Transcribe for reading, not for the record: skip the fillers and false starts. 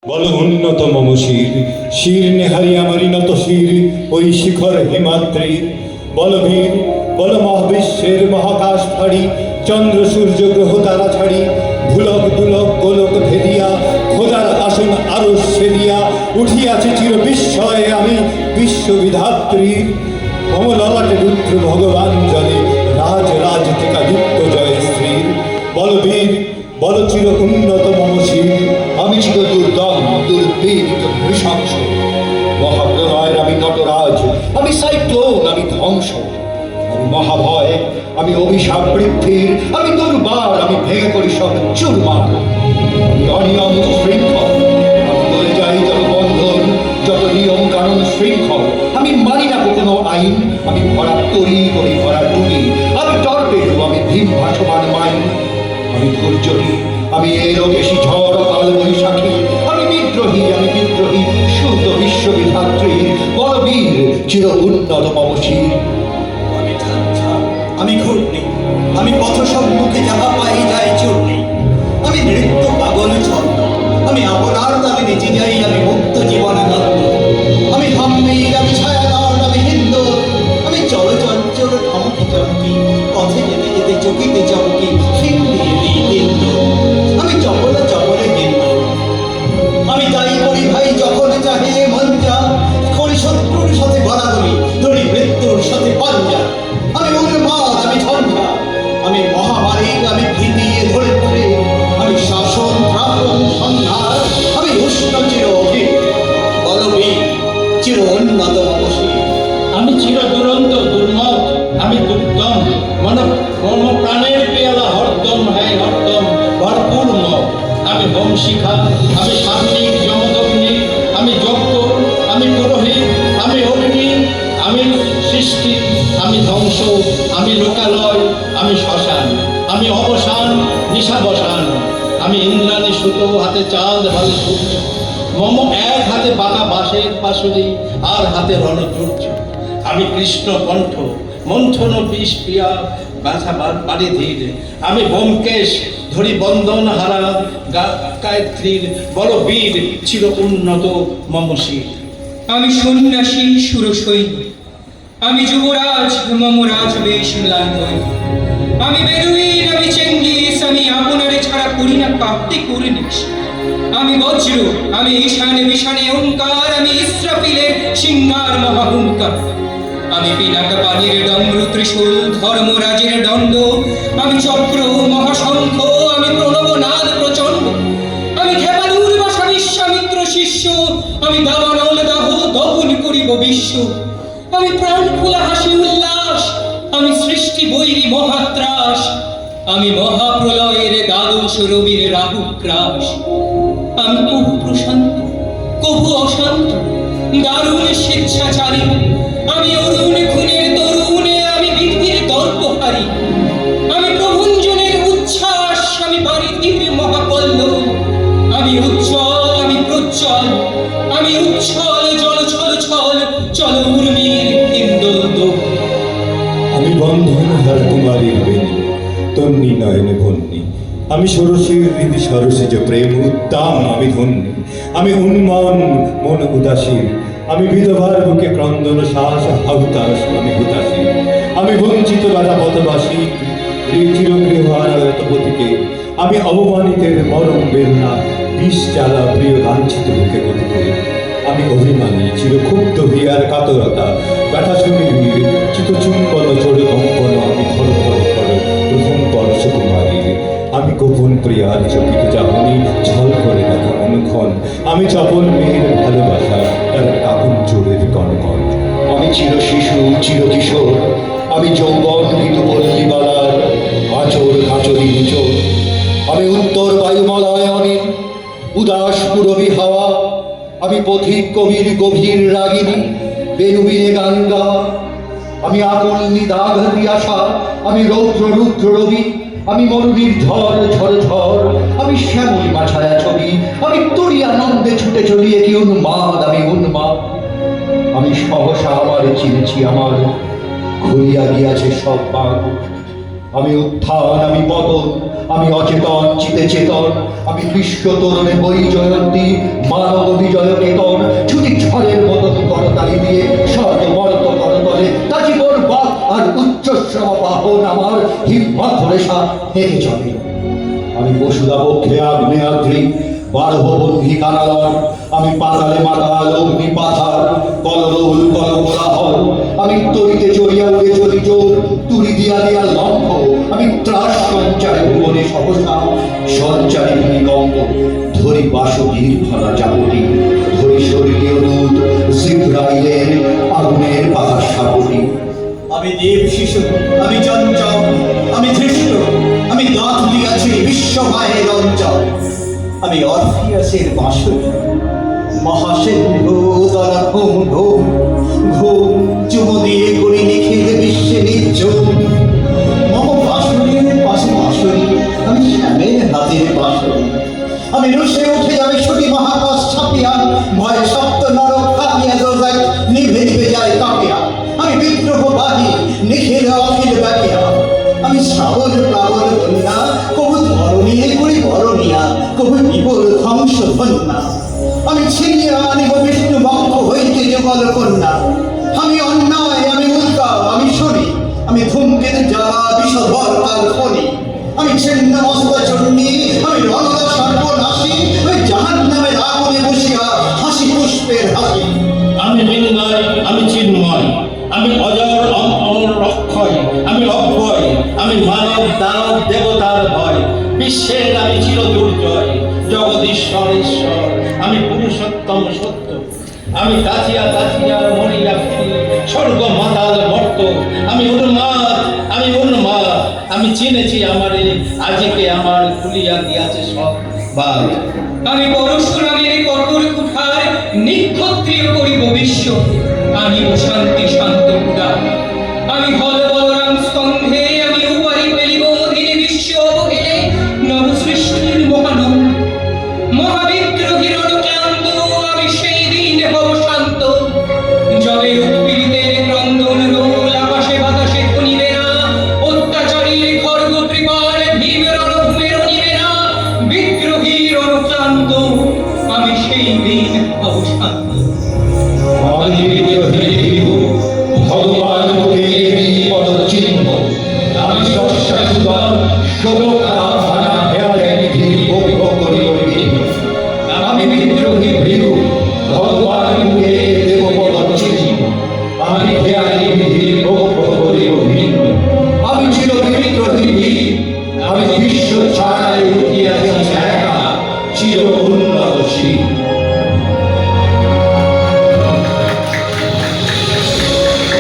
বল উন্নত মম শির, শির নেহারি আমারই নত শির ওই শিখর হিমাদ্রির। বল বীর, বল মহাবিশ্বের মহাকাশ ফাড়ি, চন্দ্র সূর্য গ্রহ তারা ছাড়ি, ভুলক দুলক গোলক ভেদিয়া খোদার আসন আরো সেদিয়া উঠিয়াছে চির বিস্ময়ে আমি বিশ্ববিধাত্রীর। মম ললাটে রুদ্র ভগবান জলে রাজ রাজ টিকাদিত্য জয় স্ত্রীর। বল বীর, বল চির উন্নত মম শির, আমি চির দুর্দম দুর্বীর নৃশংস, মহাপ্রলয়ের আমি নটরাজ, আমি সাইক্লোন, আমি ধ্বংস, আমি মহাভয়, আমি অভিশাপ বৃদ্ধির, আমি দুর্বার, আমি ভেঙে করি সব চুরমার, আমি অনিয়ম শৃঙ্খল, আমি বলে যাই যত বন্ধন, যত নিয়ম কানুন শৃঙ্খল, আমি মানি না কোনো আইন, আমি ভরা তরি করি ভরা ডুবি, আমি টর্পেডো, আমি ভীম ভাসমান মাইন, আমি ধৈর্যহী, আমি এলো বেশি ঝড় কাল বৈশাখী, আমি বিদ্রোহী, আমি বিদ্রোহী শুদ্ধ বিশ্ববিধাত্রীর। বলবীর চির উন্নত মম শির। আমি ঝঞ্ঝা, আমি ঘূর্ণি, আমি পথ সম্মুখে যাহা পাই যাই চূর্ণি, আমি নৃত্য পাগল ছন্দ, আমি আপনার তালে নেচে যাই, আমি মুক্ত জীবনানন্দ, আমি হাম্মির, আমি ছায়ানট, আমি হিন্দু, আমি চলচঞ্চল ঠমকি চমকি, পথে যেতে যেতে চকিতে চমকি ফিং দিয়ে দিই কিন্তু, আমি চপলে চপলে কিন্তু, আমি তাই করি ভাই যখন চাহে মন যা, করি শত্রুর সাথে গড়াগড়ি, ধরি মৃত্যুর সাথে পাঞ্জা, আমি উন্মাদ, আমি ঝঞ্ঝা, আমি মহামারী, আমি ভীতি ধরে ধরে, আমি শাসন ত্রাপন সংহার, আমি উষ্ণ চির অভির, বলবীর চির উন্নত মমশীর। আমি চির দুরন্ত দুর্মত, আমি দুর্দম মন প্রাণের পেয়ালা হরদম, হ্যাঁ হরদম ভরপুর মত। আমি বংশিখা, আমি সান্নিক যমদগ্নি, আমি যজ্ঞ, আমি পুরোহিত, আমি অগ্নি, আমি সৃষ্টি, আমি ধ্বংস, আমি লোকালয়, আমি শ্মশান, আমি অবসান নিশাবসান, আমি ইন্দ্রাণী সুতো, হাতে চাঁদ হাতে সূর্য, মম এক হাতে বাঁকা বাঁশের পাশুরি, আর হাতে রণদুর্য। আমি কৃষ্ণ কণ্ঠ, মন্থন বিষ প্রিয়া, ব্যথা বাড়ি ধীর, আমি ব্যোমকেশ, ধরি বন্দন হারা গায়ত্রীর। বল বীর চির উন্নত মম শির। আমি সন্ন্যাসী সুরসৈন্য, আমি যুবরাজ মম রাজবেশ ম্লান হই, আমি বেদুইন, আমি চেঙ্গিস, আমি আপনারে ছাড়া করি না কাঁপতে করিনিস, আমি বজ্র, আমি ঈশানে মিশানে ওঙ্কার, আমি ইসরাফিলের সিংহার মহাহুঙ্কার, আমি পিনাক পানির ডমরু ত্রিশূল ধর্মরাজের দণ্ড, আমি চক্র মহাশঙ্খ, আমি প্রণবনাদ প্রচণ্ড, আমি খেপালুর বাসা বিশ্বামিত্র শিষ্য, আমি দাবানল দাহ দহন করিব বিশ্ব, আমি প্রাণ খোলা হাসি উল্লাস, আমি সৃষ্টি বৈরী মহাত্রাস, আমি মহাপ্রলয়ের দ্বাদশ রবির রাহু ক্রাস, আমি কভু প্রশান্ত কভু অশান্ত দারুণ স্বেচ্ছাচারী, আমি অরুণ খুনের তরুণে, আমি বিধির দর্পহারী, আমি প্রভঞ্জনের উচ্ছ্বাস, আমি বারিধির মহাকল্ল, আমি উজ্জ্বল, আমি প্রজ্জ্বল, আমি উচ্ছল জল ছল ছল চল উর্মির হিন্দোল। আমি বন্ধন হার কুমারীর বেণী, তন্নি নয়নে বন্যী, আমি ষোড়শীর হৃদি সরসিজ প্রেম উদ্দাম, আমি ধন্যী, আমি উন্মন মন উদাসীর, আমি বিধবার বুকে ক্রন্দন শ্বাস হাহুতাস, আমি হুতাশী, আমি বঞ্চিত রাজা পথবাসী চিরগৃহারতপতিকে, আমি অবমানিতের মরম বেদনা বিষ জ্বালা প্রিয় লাঞ্ছিত বুকে গতিতে, আমি অভিমানী চিরক্ষুব্ধ হিয়ার কাতরতা ব্যথা শুনিবীর চিতচুম্বন চড়ে কম্পন, আমি ধর ধর ধর প্রথম পরশ কুমারীর, আমি গোপন প্রিয়ার চকিত চাহনি ঝল করে রাখা অনুক্ষণ, আমি চপল মেয়ের ভালোবাসা তার কাকুন চোরের কনকন, আমি চির শিশু চির কিশোর, আমি যৌবন ঋতুপল্লীবালার আচর খাচরি নিচর, আমি উত্তর বায়ুমলায়নের উদাস পুরবী হাওয়া, আমি পথিক কবির গভীর রাগিনী বেনুবিনে গান গাওয়া, আমি আকুল নিদাঘ পিয়াসা, আমি রৌদ্র রুদ্র রবি, আমি মরুভূমির ঝড় ঝড় ঝড়, আমি শ্যামলী মাছায়া ছবি, আমি তরি আনন্দে ছুটে চলিয়ে কি উন্মাদ, আমি উন্মাদ, আমি সহসা আমার চিনেছি আমার ঘুরিয়া গিয়াছে সব বাঘ, আমি উত্থান, আমি পতন, আমি অচেতন চিতে চেতন, আমি বিশ্ব তরুণে বই জয়ন্তী মানব বিজয় কেতন, ছুটি ঝড়ের মতো করতালি দিয়ে শব্দ মরত করতলে তা জীবন বাক আর উচ্চস্রব বাহন আমার হিম্মত রেশা হেঁটে চলে। আমি বসুদা পক্ষে আগ্নেয়াদ্রি বারবন্ধী কারালয়, আমি পাতালে মাতাল অগ্নি পাথার কলরোল কলকোলাহল, আমি তরিতে চড়িয়া উড়ে চলি জোর তুলি দিয়া দিয়া লম্ফ, আমি ত্রাস সঞ্চারে ভুবনে সহসা সঞ্চারে ভূমিকম্প, ধরি বাসুদীর ফলা জাগতি, ধরি স্বর্গীয় দূত জিব্রাইলের আগুনের পাহাড় সাগরী। আমি দেব শিশু, আমি চঞ্চল, আমি ধৃষ্ট, আমি দাঁত দিয়াছি বিশ্বমায়ের অঞ্চল, আমি অরফিয়াসের বাঁশরী, মহাসিন্ধু দ্বারা ঘুম ঘুম ঘুম চুমো দিয়ে করি নিখিল বিশ্বে নির্ঝুম। মম বাঁশরীর পাশে বাঁশরী, আমি শ্যামের হাতের বাঁশরী, আমি রুশে উঠে যাবে ছুটি মহাকাশ ছাপিয়া, ভয়ে সপ্ত নরক কাঁপিয়া দোজায় নিভে নিভে যায় কাঁপিয়া, আমি বিদ্রোহবাহী নিখিল অখিল ব্যাপিয়া, আমি শ্রাবণ প্লাবন কন্যা, কবু ধরণীয় করি বরণিয়া, কবু বিবর ধ্বংস ধন্যা, আমি ছিনিয়া আনিব বিষ্ণু বক্ষ হইতে যুগল কন্যা, আমি অন্যায়, আমি উল্কা, আমি শনি, আমি ধূমকেতু জ্বালা বিষধর কাল ফণি, আমি ছিন্ন মস্ত চণ্ডী, আমি রণদা সর্বনাশী, ওই জাহান্নামের আগুনে বসিয়া হাসি পুষ্পের হাসি। আমি নির্ণয়, আমি চিন্ময়, আমি অজর অমর অক্ষয়, আমি অভয়, আমি মানব দানব দেবতার ভয়, বিশ্বের আমি চির দুর্জয়, জগদীশ্বর ঈশ্বর, আমি পুরুষোত্তম সত্য, আমি তাথিয়া তাথিয়া মরিয়া ফিরি, স্বর্গ মাতাল মর্ত, আমি উন্মাদ, আমি উন্মাদ, আমি চিনেছি আমারে, আজকে আমার খুলিয়া দিয়াছে সব বাদ। আমি পরশুরামের কঠোর কুঠার নিক্ষত্রিয় করিব বিশ্ব, আনিব শান্তি শান্ত পুরা, আমি হল বলরাম স্কন্ধে, আমি উপারি ফেলিব অধীনে বিশ্ব অবহেলে নব সৃষ্টির মহানব, মহাবিদ্রোহীর অনুক্লান্ত, আমি সেই দিন হব শান্ত, জলে উৎপীড়িতের ক্রন্দন রোল আকাশে বাতাসে ধনিবে না, অত্যাচারীর খড়গ কৃপার ভীম রণভূমের অনিবে না, বিদ্রোহীর অনুক্লান্ত, আমি সেই দিন হব শান্ত। আমি বিদ্রোহী ভগবান পদচিহ্ন, আমি সৎসাধুবাদ শোভা ভাড়া হেয়ালে নিধি উপভোগ করি, আমি বিদ্রোহী ভৃগু